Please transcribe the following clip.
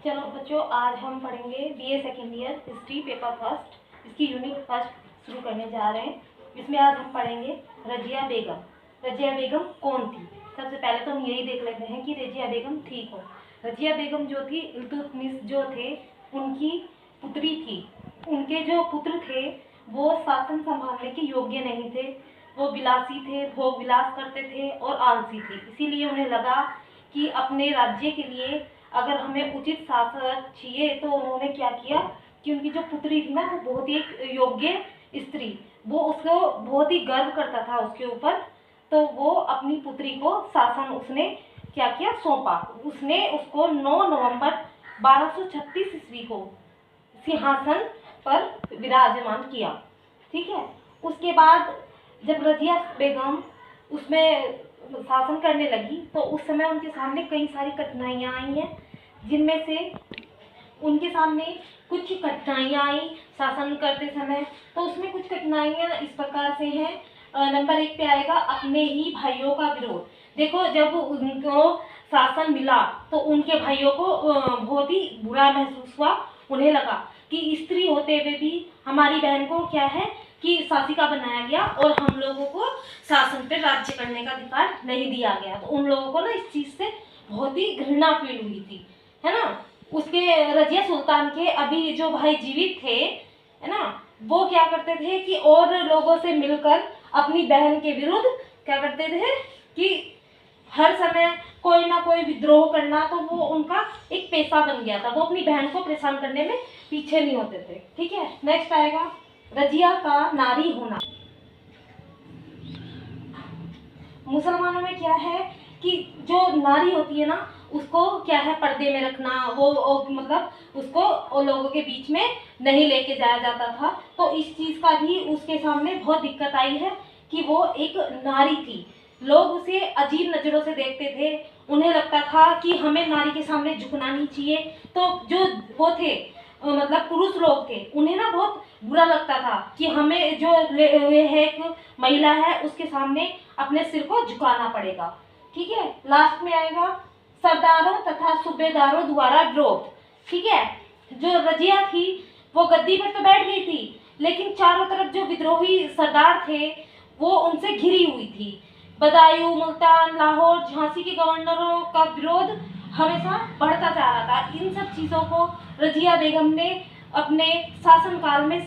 चलो बच्चों, आज हम पढ़ेंगे BA second year history paper first. इसकी यूनिट फर्स्ट शुरू करने जा रहे हैं। इसमें आज हम पढ़ेंगे रजिया बेगम। रजिया बेगम कौन थी? सबसे पहले तो हम यही देख लेते हैं कि रजिया बेगम थी कौन। रजिया बेगम जो थी, इल्तुतमिश जो थे उनकी पुत्री थी। उनके जो पुत्र थे वो शासन संभालने के योग्य नहीं थे। वो विलासी थे, भोग विलास करते थे और आलसी थे। इसीलिए उन्हें लगा कि अपने राज्य के लिए अगर हमें उचित शासक चाहिए, तो उन्होंने क्या किया कि उनकी जो पुत्री थी ना, वो बहुत ही एक योग्य स्त्री, वो उसको बहुत ही गर्व करता था उसके ऊपर। तो वो अपनी पुत्री को शासन उसने क्या किया, सौंपा। उसने उसको 9 नवंबर 1236 ईस्वी को सिंहासन पर विराजमान किया। ठीक है। उसके बाद जब रजिया बेगम उसमें शासन करने लगी, तो उस समय उनके सामने कई सारी कठिनाइयाँ आई हैं, जिनमें से उनके सामने कुछ कठिनाइयाँ आई शासन करते समय। तो उसमें कुछ कठिनाइयाँ इस प्रकार से हैं। नंबर 1 पे आएगा अपने ही भाइयों का विरोध। देखो, जब उनको शासन मिला तो उनके भाइयों को बहुत ही बुरा महसूस हुआ। उन्हें लगा कि स्त्री होते हुए भी हमारी बहन को क्या है कि शासिका बनाया गया और हम लोगों को शासन पे राज्य करने का अधिकार नहीं दिया गया। तो उन लोगों को ना इस चीज़ से बहुत ही घृणा फील हुई थी, है ना। उसके रजिया सुल्तान के अभी जो भाई जीवित थे, है ना, वो क्या करते थे कि और लोगों से मिलकर अपनी बहन के विरुद्ध क्या करते थे कि हर समय कोई ना कोई विद्रोह करना, तो वो उनका एक पेशा बन गया था। वो अपनी बहन को परेशान करने में पीछे नहीं होते थे। ठीक है। नेक्स्ट आएगा रजिया का नारी होना। मुसलमानों में क्या है कि जो नारी होती है ना, उसको क्या है पर्दे में रखना, वो मतलब उसको लोगों के बीच में नहीं लेके जाया जाता था। तो इस चीज़ का भी उसके सामने बहुत दिक्कत आई है कि वो एक नारी थी। लोग उसे अजीब नज़रों से देखते थे। उन्हें लगता था कि हमें नारी के सामने झुकना नहीं चाहिए। तो जो वो थे मतलब पुरुष लोग थे, उन्हें ना बहुत बुरा लगता था कि हमें जो है एक महिला है उसके सामने अपने सिर को झुकाना पड़ेगा। ठीक है। लास्ट में आएगा सरदारों तथा सूबेदारों द्वारा विरोध। ठीक है। जो रजिया थी वो गद्दी पर तो बैठ गई थी, लेकिन चारों तरफ जो विद्रोही सरदार थे वो उनसे घिरी हुई थी। बदायूं, मुल्तान, लाहौर, झांसी के गवर्नरों का विरोध हमेशा बढ़ता जा रहा था। इन सब चीज़ों को रजिया बेगम ने अपने शासनकाल में